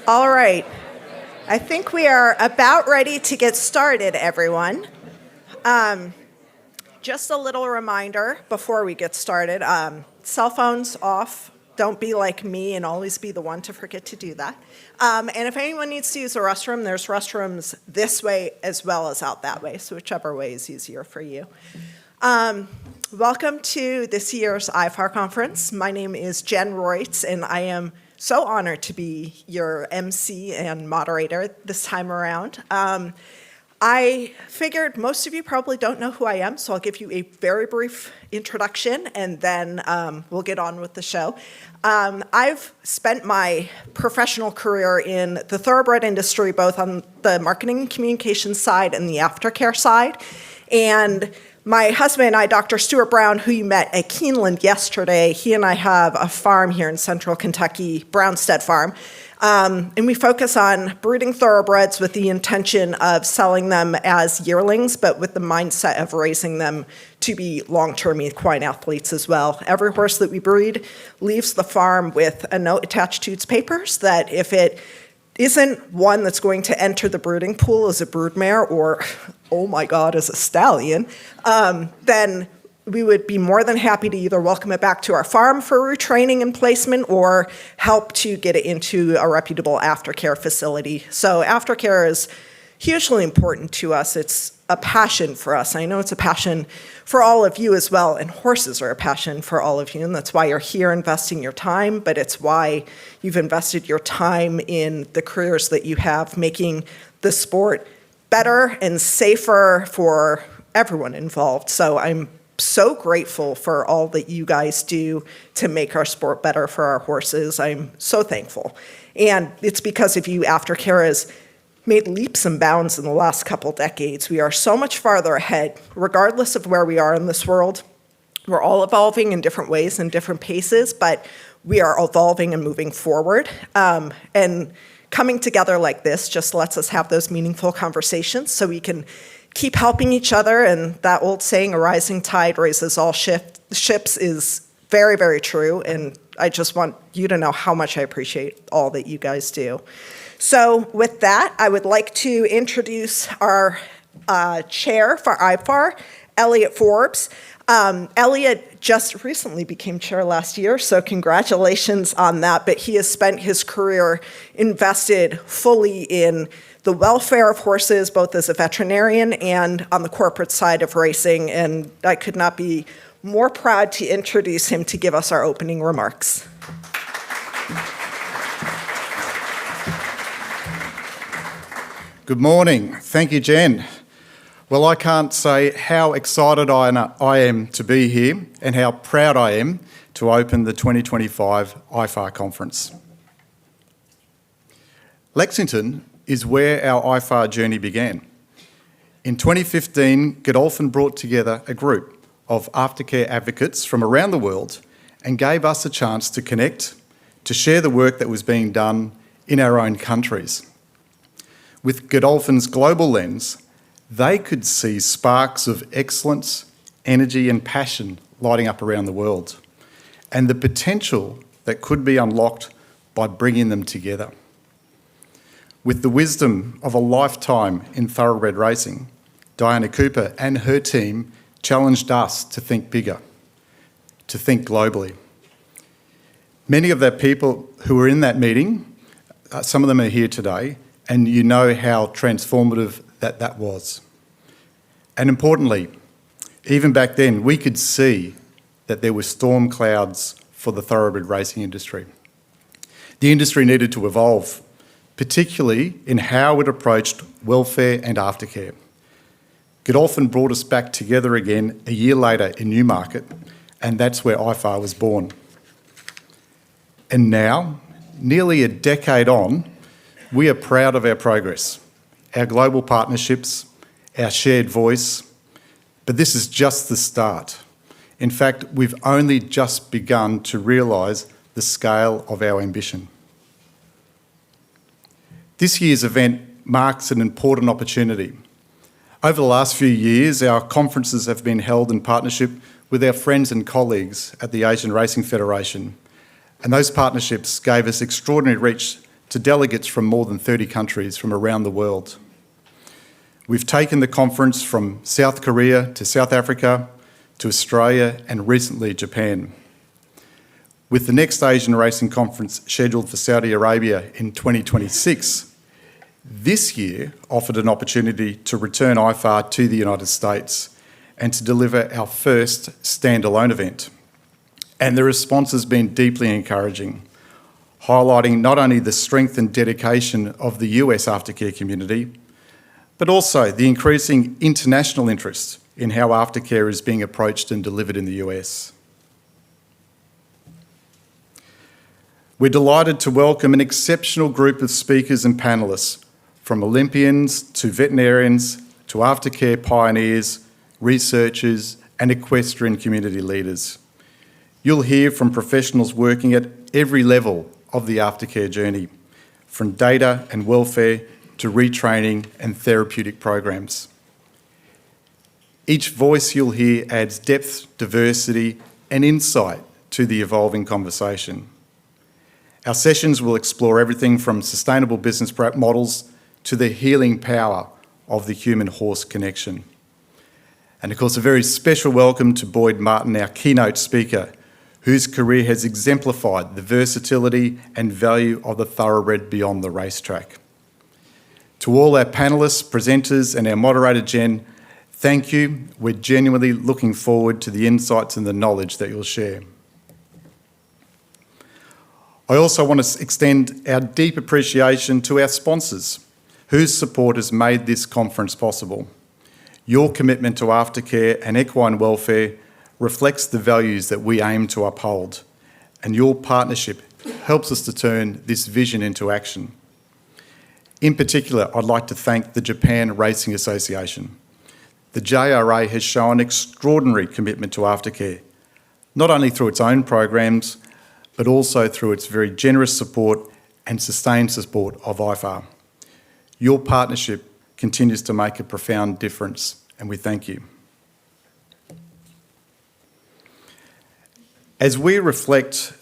All right. I think we are about ready to get started, everyone. Just a little reminder before we get started. Cell phones off. Don't be like me and always be the one to forget to do that. And if anyone needs to use a restroom, there's restrooms this way as well as out that way, so whichever way is easier for you. Welcome to this year's IFAR conference. My name is Jen Roytz, and I am so honored to be your MC and moderator this time around. I figured most of you probably don't know who I am, so I'll give you a very brief introduction, and then we'll get on with the show. I've spent my professional career in the thoroughbred industry, both on the marketing and communications side and the aftercare side. And my husband and I, Dr. Stuart Brown, who you met at Keeneland yesterday, he and I have a farm here in central Kentucky, Brownstead Farm. And we focus on breeding thoroughbreds with the intention of selling them as yearlings, but with the mindset of raising them to be long-term equine athletes as well. Every horse that we breed leaves the farm with a note attached to its papers that if it isn't one that's going to enter the brooding pool as a broodmare or, oh my God, as a stallion, then we would be more than happy to either welcome it back to our farm for retraining and placement or help to get it into a reputable aftercare facility. So aftercare is hugely important to us. It's a passion for us. I know it's a passion for all of you as well, and horses are a passion for all of you, and that's why you're here investing your time, but it's why you've invested your time in the careers that you have, making the sport better and safer for everyone involved. So I'm so grateful for all that you guys do to make our sport better for our horses. I'm so thankful. And it's because of you aftercare has made leaps and bounds in the last couple decades. We are so much farther ahead, regardless of where we are in this world. We're all evolving in different ways and different paces, but we are evolving and moving forward. And coming together like this just lets us have those meaningful conversations so we can keep helping each other. And that old saying, a rising tide raises all ships, is very, very true. And I just want you to know how much I appreciate all that you guys do. So with that, I would like to introduce our chair for IFAR, Elliot Forbes. Elliot just recently became chair last year, so congratulations on that. But he has spent his career invested fully in the welfare of horses, both as a veterinarian and on the corporate side of racing. And I could not be more proud to introduce him to give us our opening remarks. Good morning. Thank you, Jen. Well, I can't say how excited I am to be here and how proud I am to open the 2025 IFAR conference. Lexington is where our IFAR journey began. In 2015, Godolphin brought together a group of aftercare advocates from around the world and gave us a chance to connect, to share the work that was being done in our own countries. With Godolphin's global lens, they could see sparks of excellence, energy and passion lighting up around the world, and the potential that could be unlocked by bringing them together. With the wisdom of a lifetime in thoroughbred racing, Diana Cooper and her team challenged us to think bigger, to think globally. Many of the people who were in that meeting, some of them are here today, and you know how transformative that was. And importantly, even back then, we could see that there were storm clouds for the thoroughbred racing industry. The industry needed to evolve, particularly in how it approached welfare and aftercare. Godolphin brought us back together again a year later in Newmarket, and that's where IFAR was born. And now, nearly a decade on, we are proud of our progress, our global partnerships, our shared voice, but this is just the start. In fact, we've only just begun to realise the scale of our ambition. This year's event marks an important opportunity. Over the last few years, our conferences have been held in partnership with our friends and colleagues at the Asian Racing Federation, and those partnerships gave us extraordinary reach to delegates from more than 30 countries from around the world. We've taken the conference from South Korea to South Africa to Australia and recently Japan. With the next Asian Racing Conference scheduled for Saudi Arabia in 2026, this year offered an opportunity to return IFAR to the United States and to deliver our first standalone event. And the response has been deeply encouraging, highlighting not only the strength and dedication of the US aftercare community, but also the increasing international interest in how aftercare is being approached and delivered in the US. We're delighted to welcome an exceptional group of speakers and panellists, from Olympians to veterinarians to aftercare pioneers, researchers and equestrian community leaders. You'll hear from professionals working at every level of the aftercare journey, from data and welfare to retraining and therapeutic programs. Each voice you'll hear adds depth, diversity and insight to the evolving conversation. Our sessions will explore everything from sustainable business models to the healing power of the human-horse connection. And of course, a very special welcome to Boyd Martin, our keynote speaker, whose career has exemplified the versatility and value of the thoroughbred beyond the racetrack. To all our panellists, presenters and our moderator, Jen, thank you. We're genuinely looking forward to the insights and the knowledge that you'll share. I also want to extend our deep appreciation to our sponsors, whose support has made this conference possible. Your commitment to aftercare and equine welfare reflects the values that we aim to uphold, and your partnership helps us to turn this vision into action. In particular, I'd like to thank the Japan Racing Association. The JRA has shown extraordinary commitment to aftercare, not only through its own programs, but also through its very generous support and sustained support of IFAR. Your partnership continues to make a profound difference, and we thank you. As we reflect,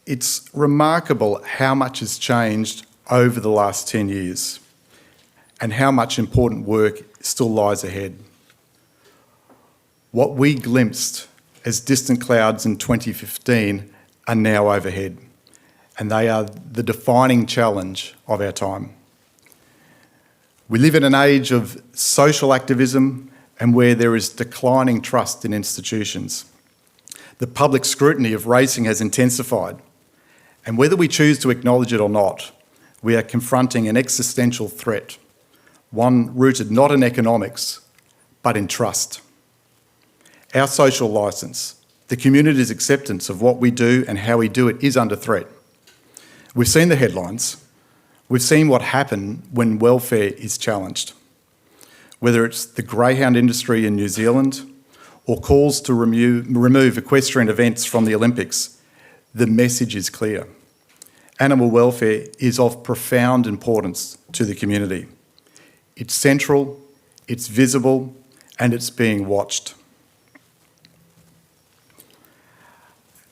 it's remarkable how much has changed over the last 10 years and how much important work still lies ahead. What we glimpsed as distant clouds in 2015 are now overhead, and they are the defining challenge of our time. We live in an age of social activism and where there is declining trust in institutions. The public scrutiny of racing has intensified, and whether we choose to acknowledge it or not, we are confronting an existential threat, one rooted not in economics, but in trust. Our social licence, the community's acceptance of what we do and how we do it, is under threat. We've seen the headlines. We've seen what happens when welfare is challenged. Whether it's the greyhound industry in New Zealand or calls to remove equestrian events from the Olympics, the message is clear. Animal welfare is of profound importance to the community. It's central, it's visible, and it's being watched.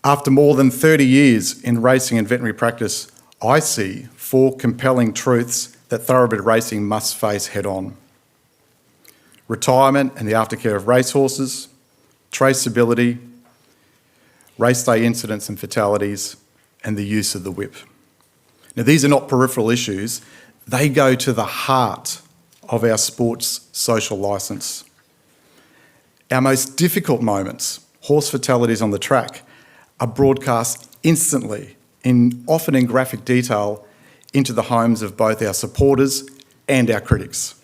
After more than 30 years in racing and veterinary practice, I see 4 compelling truths that thoroughbred racing must face head-on. Retirement and the aftercare of racehorses, traceability, race day incidents and fatalities, and the use of the whip. Now, these are not peripheral issues. They go to the heart of our sport's social licence. Our most difficult moments, horse fatalities on the track, are broadcast instantly, often in graphic detail, into the homes of both our supporters and our critics.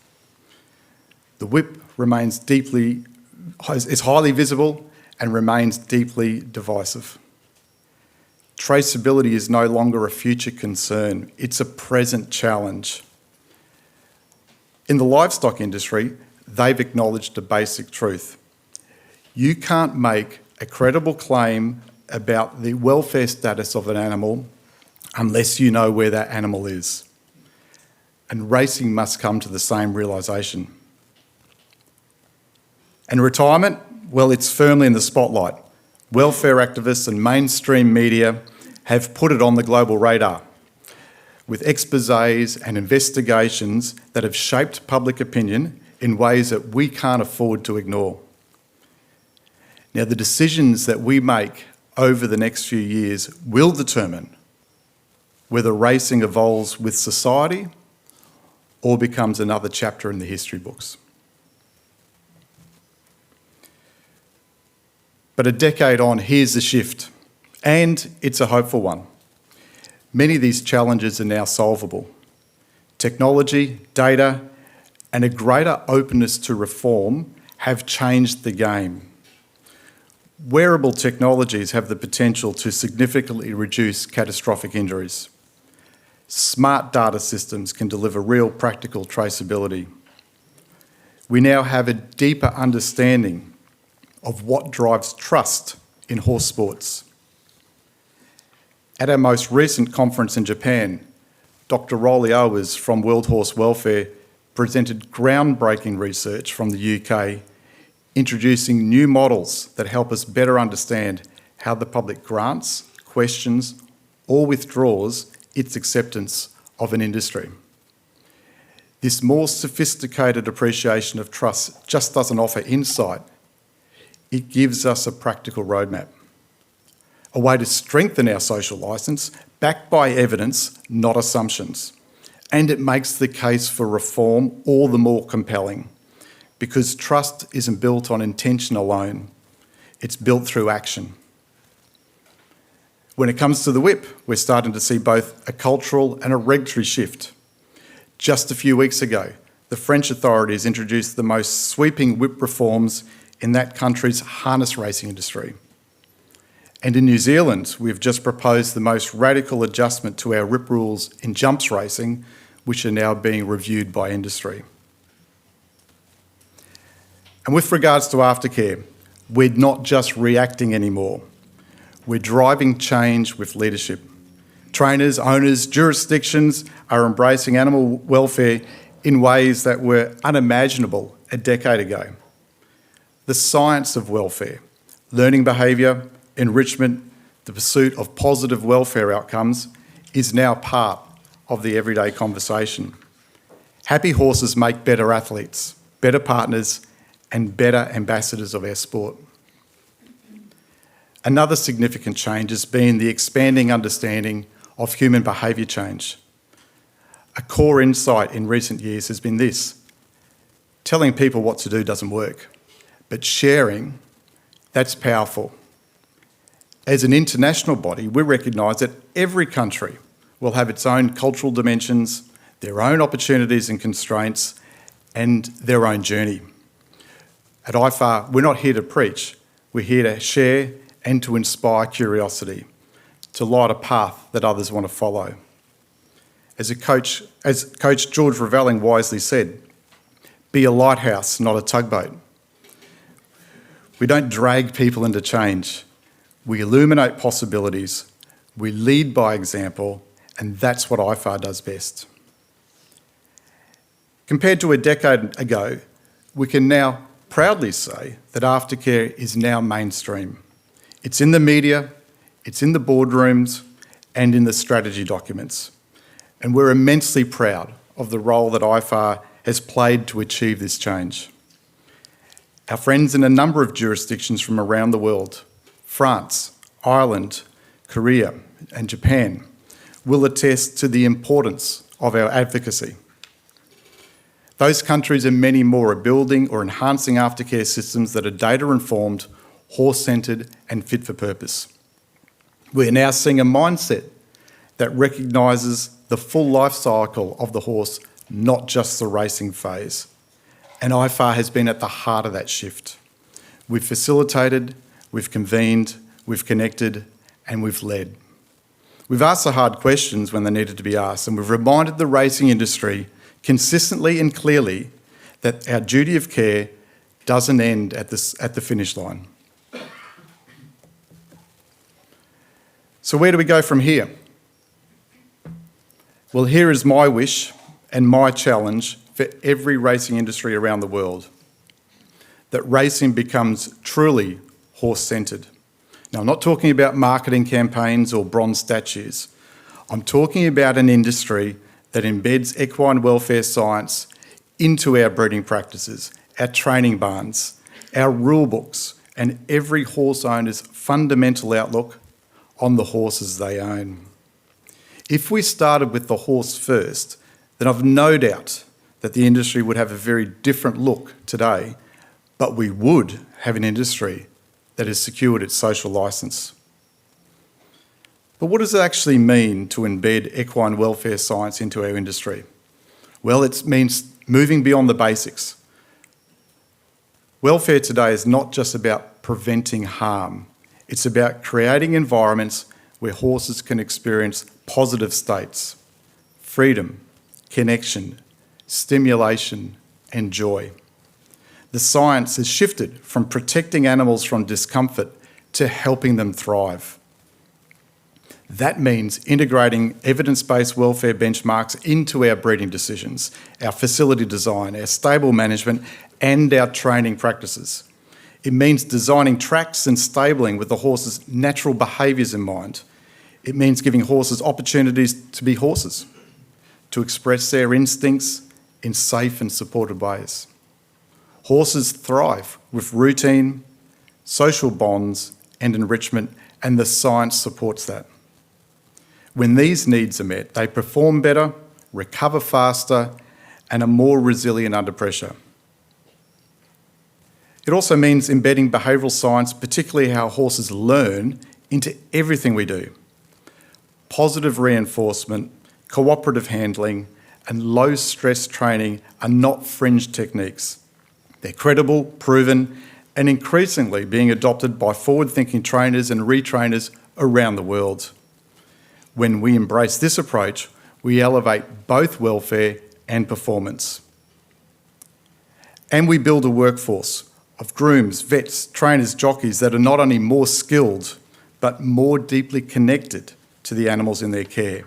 The whip is highly visible and remains deeply divisive. Traceability is no longer a future concern, it's a present challenge. In the livestock industry, they've acknowledged a basic truth. You can't make a credible claim about the welfare status of an animal unless you know where that animal is. And racing must come to the same realisation. And retirement, well, it's firmly in the spotlight. Welfare activists and mainstream media have put it on the global radar. with exposés and investigations that have shaped public opinion in ways that we can't afford to ignore. Now, the decisions that we make over the next few years will determine whether racing evolves with society or becomes another chapter in the history books. But a decade on, here's the shift, and it's a hopeful one. Many of these challenges are now solvable. Technology, data, and a greater openness to reform have changed the game. Wearable technologies have the potential to significantly reduce catastrophic injuries. Smart data systems can deliver real practical traceability. We now have a deeper understanding of what drives trust in horse sports. At our most recent conference in Japan, Dr. Rolly Owers from World Horse Welfare presented groundbreaking research from the UK, introducing new models that help us better understand how the public grants, questions, or withdraws its acceptance of an industry. This more sophisticated appreciation of trust just doesn't offer insight, it gives us a practical roadmap, a way to strengthen our social licence, backed by evidence, not assumptions. And it makes the case for reform all the more compelling, because trust isn't built on intention alone, it's built through action. When it comes to the whip, we're starting to see both a cultural and a regulatory shift. Just a few weeks ago, the French authorities introduced the most sweeping whip reforms in that country's harness racing industry. And in New Zealand, we've just proposed the most radical adjustment to our whip rules in jumps racing, which are now being reviewed by industry. And with regards to aftercare, we're not just reacting anymore. We're driving change with leadership. Trainers, owners, jurisdictions are embracing animal welfare in ways that were unimaginable a decade ago. The science of welfare, learning behaviour, enrichment, the pursuit of positive welfare outcomes is now part of the everyday conversation. Happy horses make better athletes, better partners, and better ambassadors of our sport. Another significant change has been the expanding understanding of human behaviour change. A core insight in recent years has been this: telling people what to do doesn't work, but sharing, that's powerful. As an international body, we recognise that every country will have its own cultural dimensions, their own opportunities and constraints, and their own journey. At IFAR, we're not here to preach, we're here to share and to inspire curiosity, to light a path that others want to follow. As Coach George Ravelling wisely said, be a lighthouse, not a tugboat. We don't drag people into change. We illuminate possibilities, we lead by example, and that's what IFAR does best. Compared to a decade ago, we can now proudly say that aftercare is now mainstream. It's in the media, it's in the boardrooms, and in the strategy documents. And we're immensely proud of the role that IFAR has played to achieve this change. Our friends in a number of jurisdictions from around the world, France, Ireland, Korea, and Japan, will attest to the importance of our advocacy. Those countries and many more are building or enhancing aftercare systems that are data-informed, horse-centred, and fit for purpose. We're now seeing a mindset that recognises the full life cycle of the horse, not just the racing phase. And IFAR has been at the heart of that shift. We've facilitated, we've convened, we've connected, and we've led. We've asked the hard questions when they needed to be asked, and we've reminded the racing industry consistently and clearly that our duty of care doesn't end at the finish line. So where do we go from here? Well, here is my wish and my challenge for every racing industry around the world, that racing becomes truly horse-centred. Now, I'm not talking about marketing campaigns or bronze statues. I'm talking about an industry that embeds equine welfare science into our breeding practices, our training barns, our rule books, and every horse owner's fundamental outlook on the horses they own. If we started with the horse first, then I've no doubt that the industry would have a very different look today, but we would have an industry that has secured its social licence. But what does it actually mean to embed equine welfare science into our industry? Well, it means moving beyond the basics. Welfare today is not just about preventing harm. It's about creating environments where horses can experience positive states, freedom, connection, stimulation, and joy. The science has shifted from protecting animals from discomfort to helping them thrive. That means integrating evidence-based welfare benchmarks into our breeding decisions, our facility design, our stable management, and our training practices. It means designing tracks and stabling with the horse's natural behaviours in mind. It means giving horses opportunities to be horses, to express their instincts in safe and supported ways. Horses thrive with routine, social bonds, and enrichment, and the science supports that. When these needs are met, they perform better, recover faster, and are more resilient under pressure. It also means embedding behavioural science, particularly how horses learn, into everything we do. Positive reinforcement, cooperative handling, and low-stress training are not fringe techniques. They're credible, proven, and increasingly being adopted by forward-thinking trainers and retrainers around the world. When we embrace this approach, we elevate both welfare and performance. And we build a workforce of grooms, vets, trainers, jockeys that are not only more skilled, but more deeply connected to the animals in their care.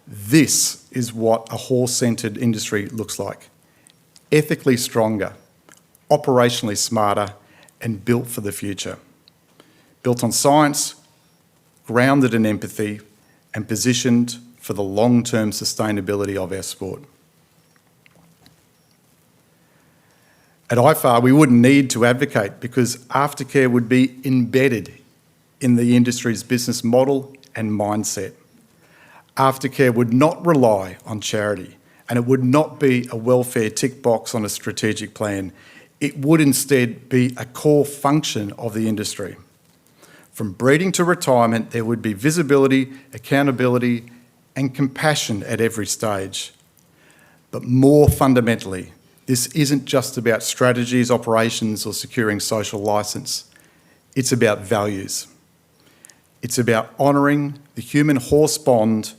This is what a horse-centred industry looks like. Ethically stronger, operationally smarter, and built for the future. Built on science, grounded in empathy, and positioned for the long-term sustainability of our sport. At IFAR, we wouldn't need to advocate because aftercare would be embedded in the industry's business model and mindset. Aftercare would not rely on charity, and it would not be a welfare tick box on a strategic plan. It would instead be a core function of the industry. From breeding to retirement, there would be visibility, accountability, and compassion at every stage. But more fundamentally, this isn't just about strategies, operations, or securing social licence. It's about values. It's about honouring the human-horse bond,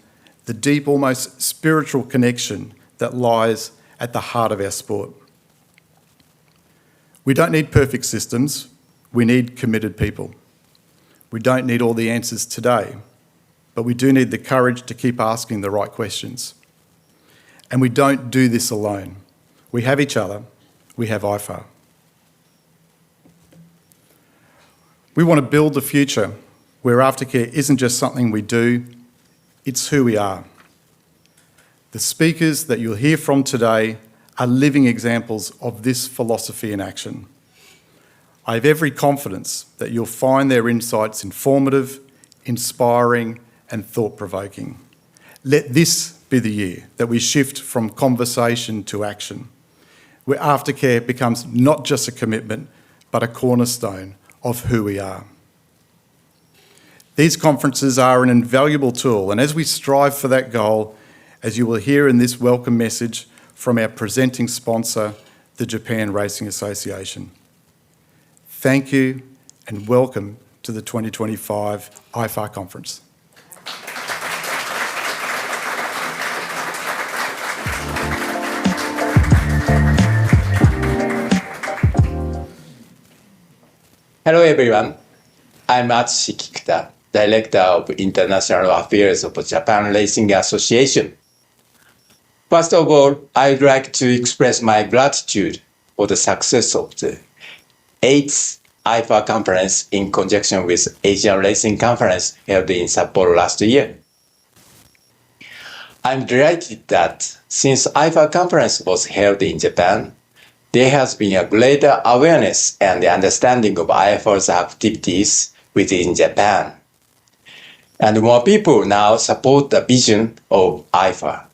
the deep, almost spiritual connection that lies at the heart of our sport. We don't need perfect systems, we need committed people. We don't need all the answers today, but we do need the courage to keep asking the right questions. And we don't do this alone. We have each other, we have IFAR. We want to build a future where aftercare isn't just something we do, it's who we are. The speakers that you'll hear from today are living examples of this philosophy in action. I have every confidence that you'll find their insights informative, inspiring, and thought-provoking. Let this be the year that we shift from conversation to action, where aftercare becomes not just a commitment, but a cornerstone of who we are. These conferences are an invaluable tool, and as we strive for that goal, as you will hear in this welcome message from our presenting sponsor, the Japan Racing Association. Thank you and welcome to the 2025 IFAR Conference. Hello everyone, I'm Atsushi Kikuta, Director of International Affairs of Japan Racing Association. First of all, I'd like to express my gratitude for the success of the 8th IFAR conference in conjunction with Asian Racing Conference held in Sapporo last year. I'm delighted that since IFAR conference was held in Japan, there has been a greater awareness and understanding of IFAR's activities within Japan. And more people now support the vision of IFAR.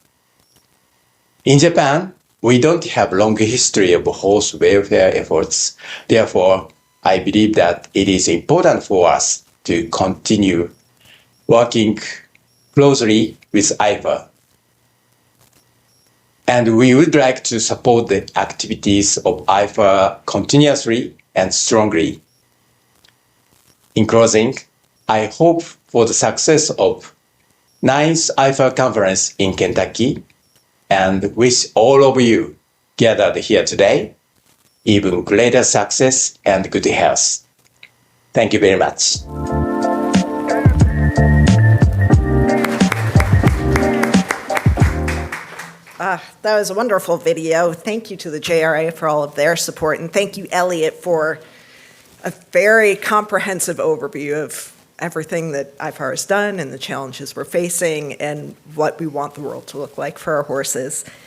In Japan, we don't have long history of horse welfare efforts. Therefore, I believe that it is important for us to continue working closely with IFAR. And we would like to support the activities of IFAR continuously and strongly. In closing, I hope for the success of 9th IFAR conference in Kentucky and wish all of you gathered here today even greater success and good health. Thank you very much. That was a wonderful video. Thank you to the JRA for all of their support, and thank you, Elliot, for a very comprehensive overview of everything that IFAR has done and the challenges we're facing and what we want the world to look like for our horses.